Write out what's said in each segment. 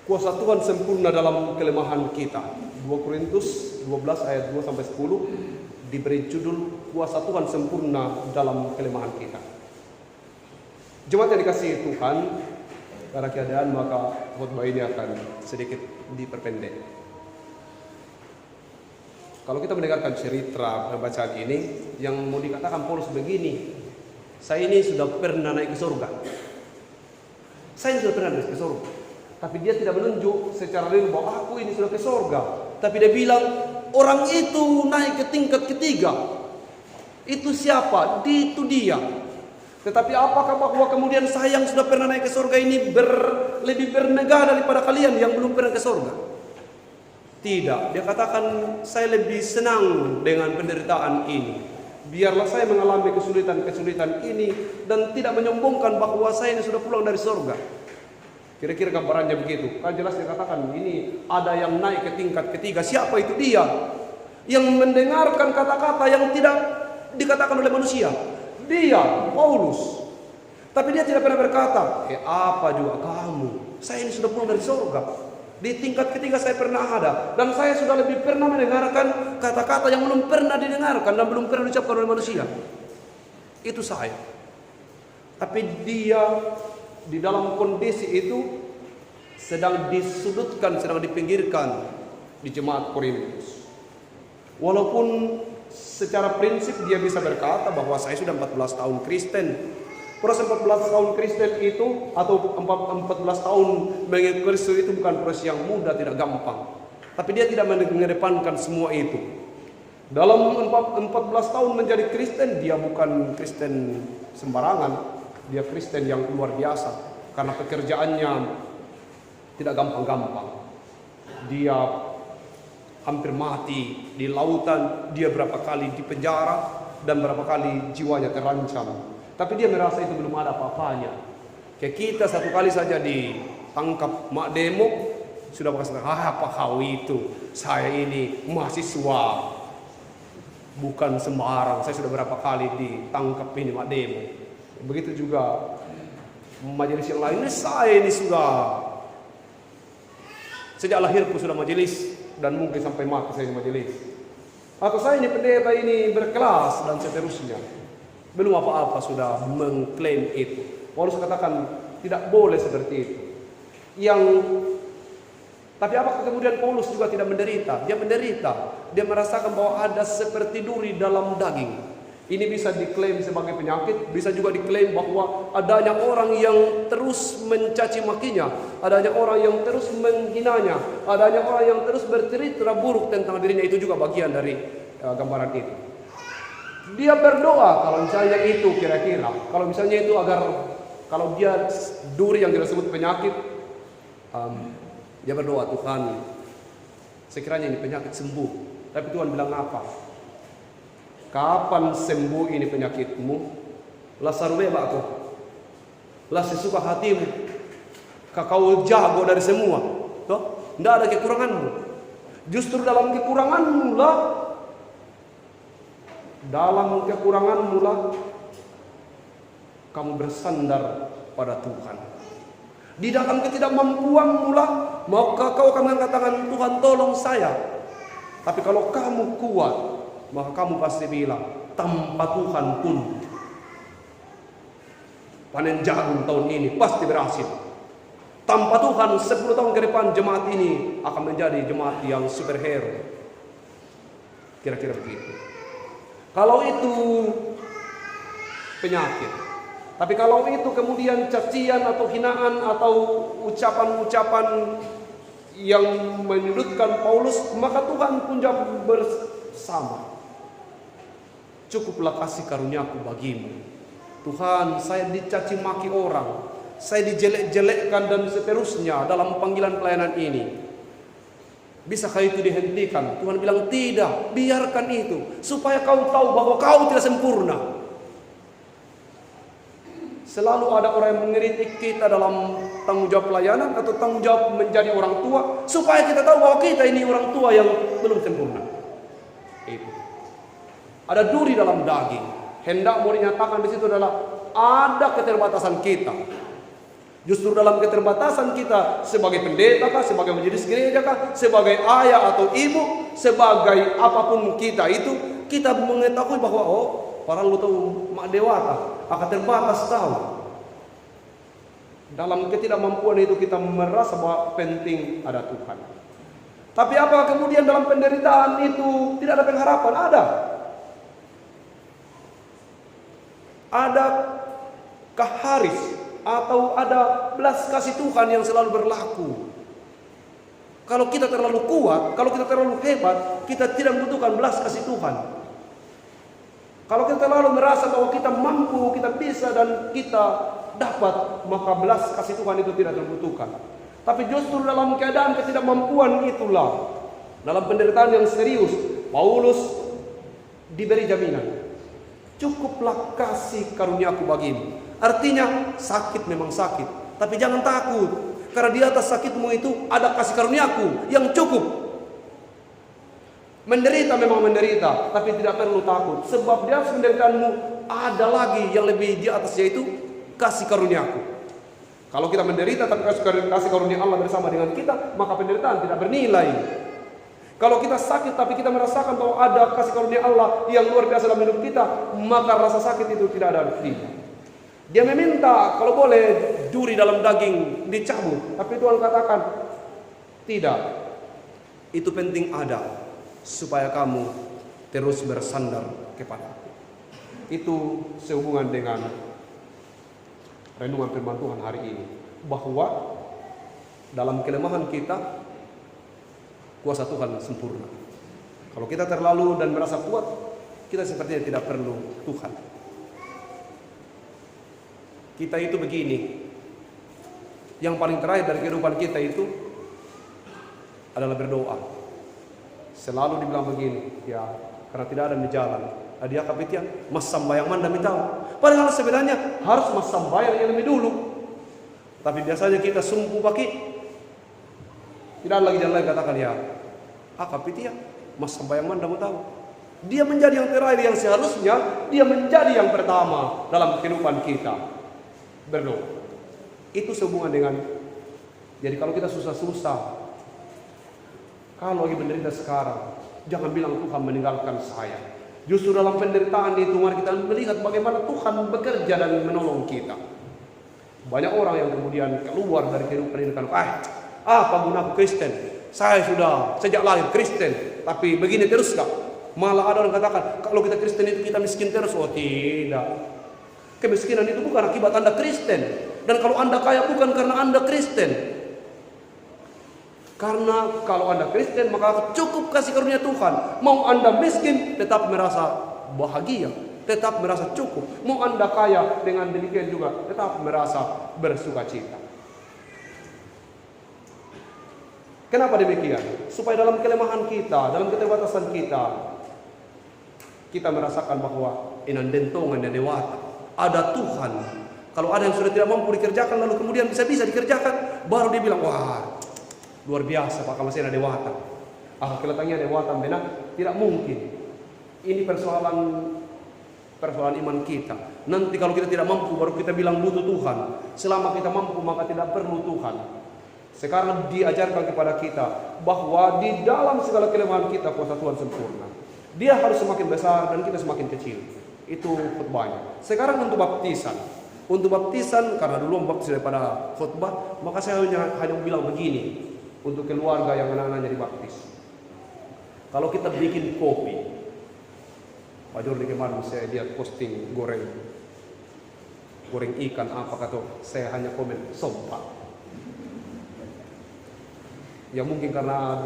Kuasa Tuhan sempurna dalam kelemahan kita. 2 Korintus 12 ayat 2 sampai 10 diberi judul kuasa Tuhan sempurna dalam kelemahan kita. Jemaat yang dikasihi Tuhan, karena keadaan maka khotbah ini akan sedikit diperpendek. Kalau kita mendengarkan cerita pembacaan ini, yang mau dikatakan Paulus begini, saya ini sudah pernah naik ke surga. Saya sudah pernah naik ke surga. Tapi dia tidak menunjuk secara real bahwa aku ini sudah ke surga. Tapi dia bilang, orang itu naik ke tingkat ketiga. Itu siapa? Itu dia. Tetapi apakah bahwa kemudian saya yang sudah pernah naik ke surga ini lebih bernegah daripada kalian yang belum pernah ke surga? Tidak. Dia katakan, saya lebih senang dengan penderitaan ini. Biarlah saya mengalami kesulitan-kesulitan ini dan tidak menyombongkan bahwa saya ini sudah pulang dari surga. Kira-kira gambarannya begitu. Kan jelas dikatakan ini ada yang naik ke tingkat ketiga. Siapa itu dia? Yang mendengarkan kata-kata yang tidak dikatakan oleh manusia. Dia, Paulus. Tapi dia tidak pernah berkata, apa juga kamu? Saya ini sudah pulang dari surga. Di tingkat ketiga saya pernah ada. Dan saya sudah lebih pernah mendengarkan kata-kata yang belum pernah didengarkan dan belum pernah diucapkan oleh manusia. Itu saya. Tapi dia di dalam kondisi itu sedang disudutkan, sedang dipinggirkan di jemaat Korintus. Walaupun secara prinsip dia bisa berkata bahwa saya sudah 14 tahun Kristen. Proses 14 tahun Kristen itu atau 14 tahun mengikuti Kristus itu bukan proses yang mudah, tidak gampang. Tapi dia tidak mengedepankan semua itu. Dalam 14 tahun menjadi Kristen, dia bukan Kristen sembarangan. Dia Kristen yang luar biasa karena pekerjaannya tidak gampang-gampang. Dia hampir mati di lautan, dia berapa kali di penjara dan berapa kali jiwanya terancam. Tapi dia merasa itu belum ada apa-apanya. Kayak kita satu kali saja ditangkap mak demo sudah berkata, apa kau itu? Saya ini mahasiswa bukan sembarang. Saya sudah berapa kali ditangkap ini mak demo. Begitu juga majelis yang lain. Saya ini sudah sejak lahirku sudah majelis dan mungkin sampai mati saya di majelis. Atau saya ini pendeta ini berkelas dan seterusnya. Belum apa-apa sudah mengklaim itu. Paulus katakan tidak boleh seperti itu. Tapi apakah kemudian Paulus juga tidak menderita? Dia menderita. Dia merasakan bahwa ada seperti duri dalam daging. Ini bisa diklaim sebagai penyakit, bisa juga diklaim bahwa adanya orang yang terus mencaci makinya, adanya orang yang terus menghinanya, adanya orang yang terus bercerita buruk tentang dirinya. Itu juga bagian dari gambaran itu. Dia berdoa kalau misalnya itu kira-kira, kalau misalnya itu kalau dia duri yang kita sebut penyakit, dia berdoa, Tuhan, sekiranya ini penyakit sembuh. Tapi Tuhan bilang apa? Kapan sembuh ini penyakitmu? Lah sarubeba aku. Lah sesuka hatimu. Kau jago dari semua. Toh, tidak ada kekuranganmu. Justru dalam kekuranganmu lah. Dalam kekuranganmu lah kamu bersandar pada Tuhan. Di dalam ketidakmampuanmu lah maka kau akan mengangkat tangan, Tuhan tolong saya. Tapi kalau kamu kuat, maka kamu pasti bilang, tanpa Tuhan pun panen jagung tahun ini pasti berhasil. Tanpa Tuhan 10 tahun ke depan jemaat ini akan menjadi jemaat yang superhero. Kira-kira begitu. Kalau itu penyakit. Tapi kalau itu kemudian cacian atau hinaan atau ucapan-ucapan yang menyudutkan Paulus, maka Tuhan pun jawab bersama. Cukuplah kasih karuniaku bagimu. Tuhan, saya dicaci maki orang, saya dijelek-jelekkan dan seterusnya dalam panggilan pelayanan ini. Bisakah itu dihentikan? Tuhan bilang tidak, biarkan itu supaya kau tahu bahwa kau tidak sempurna. Selalu ada orang yang mengkritik kita dalam tanggung jawab pelayanan atau tanggung jawab menjadi orang tua, supaya kita tahu bahwa kita ini orang tua yang belum sempurna. Itu. Ada duri dalam daging. Hendak mau dinyatakan di situ adalah ada keterbatasan kita. Justru dalam keterbatasan kita sebagai pendeta kah, sebagai majelis gereja kah, sebagai ayah atau ibu, sebagai apapun kita itu, kita mengetahui bahwa para lu tahu mak dewata akan terbatas tahu. Dalam ketidakmampuan itu kita merasa bahwa penting ada Tuhan. Tapi apa kemudian dalam penderitaan itu tidak ada pengharapan? Ada kaharis atau ada belas kasih Tuhan yang selalu berlaku. Kalau kita terlalu kuat, kalau kita terlalu hebat, kita tidak membutuhkan belas kasih Tuhan. Kalau kita terlalu merasa bahwa kita mampu, kita bisa dan kita dapat, maka belas kasih Tuhan itu tidak terbutuhkan. Tapi justru dalam keadaan ketidakmampuan itulah, dalam penderitaan yang serius, Paulus diberi jaminan, cukuplah kasih karuniaku bagimu. Artinya sakit memang sakit, tapi jangan takut, karena di atas sakitmu itu ada kasih karuniaku yang cukup. Menderita memang menderita, tapi tidak perlu takut, sebab di atas penderitaanmu ada lagi yang lebih di atas, yaitu kasih karuniaku. Kalau kita menderita tapi kasih karunia Allah bersama dengan kita, maka penderitaan tidak bernilai. Kalau kita sakit tapi kita merasakan bahwa ada kasih karunia Allah yang luar biasa dalam hidup kita, maka rasa sakit itu tidak ada artinya. Dia meminta kalau boleh duri dalam daging dicabut, tapi Tuhan katakan tidak. Itu penting ada supaya kamu terus bersandar kepadaku. Itu sehubungan dengan renungan firman Tuhan hari ini, bahwa dalam kelemahan kita kuasa Tuhan sempurna. Kalau kita terlalu dan merasa kuat, kita sepertinya tidak perlu Tuhan. Kita itu begini, yang paling terakhir dari kehidupan kita itu adalah berdoa. Selalu dibilang begini, ya karena tidak ada di jalan. Dia kapitian, mas sambayang manda tahu. Padahal sebenarnya harus mas sambayang yang lebih dulu. Tapi biasanya kita sumpu pakai. Tidak lagi jalan katakan ya, kapitian, mas sambayang manda tahu. Dia menjadi yang terakhir yang seharusnya dia menjadi yang pertama dalam kehidupan kita. Berdoa. Itu sehubungan dengan, jadi kalau kita susah-susah, kalau lagi menderita sekarang, jangan bilang Tuhan meninggalkan saya. Justru dalam penderitaan itu mari kita melihat bagaimana Tuhan bekerja dan menolong kita. Banyak orang yang kemudian keluar dari kehidupan ini kan, apa gunaku Kristen? Saya sudah sejak lahir Kristen, tapi begini terus kah? Malah ada orang katakan, kalau kita Kristen itu kita miskin terus. Oh tidak. Kemiskinan itu bukan akibat Anda Kristen. Dan kalau Anda kaya bukan karena Anda Kristen. Karena kalau Anda Kristen maka cukup kasih karunia Tuhan. Mau Anda miskin tetap merasa bahagia, tetap merasa cukup. Mau Anda kaya dengan demikian juga tetap merasa bersukacita. Kenapa demikian? Supaya dalam kelemahan kita, dalam keterbatasan kita merasakan bahwa inandentongan dan dewata. Ada Tuhan. Kalau ada yang sudah tidak mampu dikerjakan lalu kemudian bisa dikerjakan, baru dia bilang, wah luar biasa Pak Kamasena dewata. Kelihatannya dewata benar, tidak mungkin. Ini persoalan iman kita. Nanti kalau kita tidak mampu baru kita bilang butuh Tuhan. Selama kita mampu maka tidak perlu Tuhan. Sekarang diajarkan kepada kita bahwa di dalam segala kelemahan kita kuasa Tuhan sempurna. Dia harus semakin besar dan kita semakin kecil. Itu khotbahnya. Sekarang untuk baptisan. Untuk baptisan, karena dulu membaptis daripada khotbah, maka saya hanya bilang begini untuk keluarga yang anak-anaknya dibaptis. Kalau kita bikin kopi, Pak Jordi kemarin saya lihat posting goreng ikan apa kata, saya hanya komen sompa. Ya mungkin karena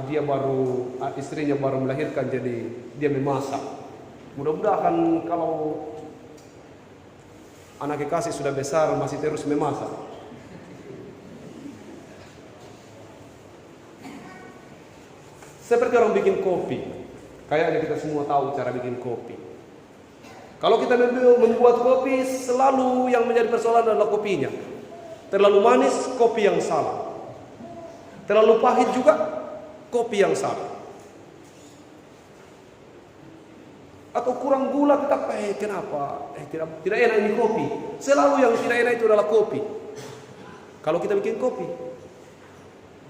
istrinya baru melahirkan jadi dia memasak. Mudah-mudahan kalau anak kekasih sudah besar masih terus memasak. Seperti orang bikin kopi. Kayaknya kita semua tahu cara bikin kopi. Kalau kita membuat kopi, selalu yang menjadi persoalan adalah kopinya. Terlalu manis, kopi yang salah. Terlalu pahit juga, kopi yang salah. Atau kurang gula tetap kenapa? Tidak enak ini kopi. Selalu yang tidak enak itu adalah kopi. Kalau kita bikin kopi,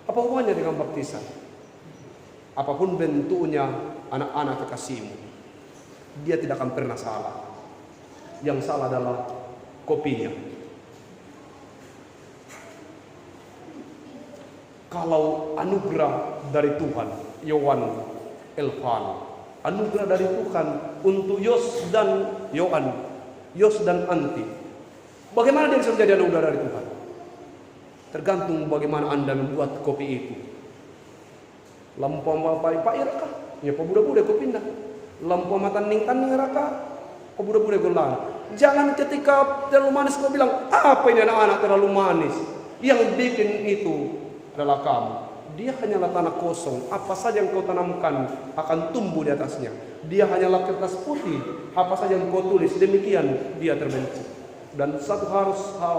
apa hubungannya dengan baptisan? Apapun bentuknya anak-anak kekasihmu, dia tidak akan pernah salah. Yang salah adalah kopinya. Kalau anugerah dari Tuhan, Yohan Elvan, anugerah dari Tuhan untuk Yos dan Yohan, Yos dan Anti, bagaimana dia bisa menjadi anugerah dari Tuhan? Tergantung bagaimana Anda membuat kopi itu. Lampu apa irakah? Ya pemuda-pemuda kau pindah. Lampu mataning taning raka, pemuda-pemuda kau lan. Jangan ketika terlalu manis kau bilang, apa ini anak-anak terlalu manis? Yang bikin itu adalah kamu. Dia hanyalah tanah kosong. Apa saja yang kau tanamkan akan tumbuh di atasnya. Dia hanyalah kertas putih. Apa saja yang kau tulis, demikian dia terbentuk. Dan satu hal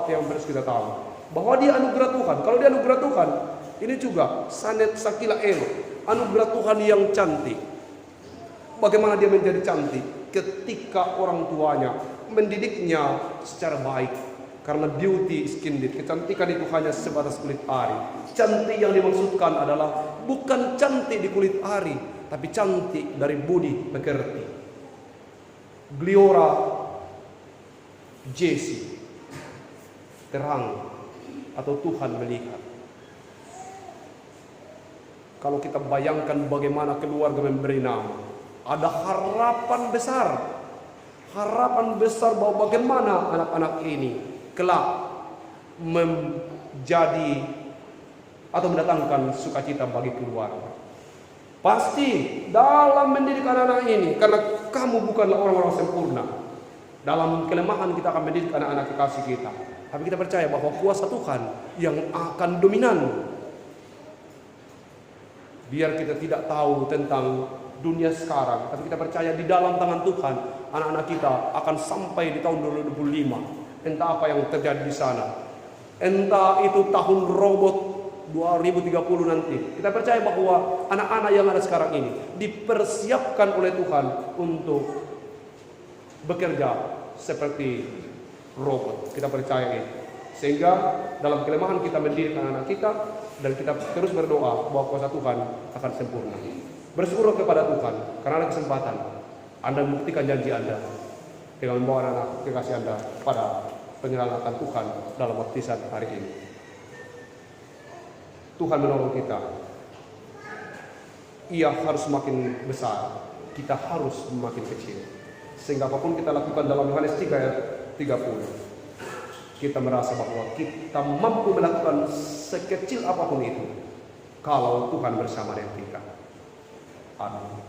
yang harus kita tahu, bahwa dia anugerah Tuhan. Kalau dia anugerah Tuhan, ini juga sanet sakila elo, anugerah Tuhan yang cantik. Bagaimana dia menjadi cantik? Ketika orang tuanya mendidiknya secara baik. Karena beauty is kindred, kecantikan itu hanya sebatas kulit ari. Cantik yang dimaksudkan adalah bukan cantik di kulit ari, tapi cantik dari budi pekerti. Gliora Jesi, terang atau Tuhan melihat. Kalau kita bayangkan bagaimana keluarga memberi nama, ada harapan besar bahwa bagaimana anak-anak ini kelak menjadi atau mendatangkan sukacita bagi keluarga. Pasti dalam mendidik anak-anak ini, karena kamu bukanlah orang-orang sempurna. Dalam kelemahan kita akan mendidik anak-anak kekasih kita. Tapi kita percaya bahwa kuasa Tuhan yang akan dominan. Biar kita tidak tahu tentang dunia sekarang, tapi kita percaya di dalam tangan Tuhan, anak-anak kita akan sampai di tahun 2025. Entah apa yang terjadi di sana. Entah itu tahun robot 2030 nanti. Kita percaya bahwa anak-anak yang ada sekarang ini dipersiapkan oleh Tuhan untuk bekerja seperti robot. Kita percaya itu. Sehingga dalam kelemahan kita mendidik anak-anak kita, dan kita terus berdoa bahwa kuasa Tuhan akan sempurna. Bersyukur kepada Tuhan karena ada kesempatan Anda membuktikan janji Anda dengan membawa anak-anak kekasih Anda pada penyelenggaraan Tuhan dalam baptisan hari ini. Tuhan menolong kita. Ia harus semakin besar, kita harus semakin kecil. Sehingga apapun kita lakukan dalam Yohanes 3 ayat 30, kita merasa bahwa kita mampu melakukan sekecil apapun itu kalau Tuhan bersama dengan kita. Amin.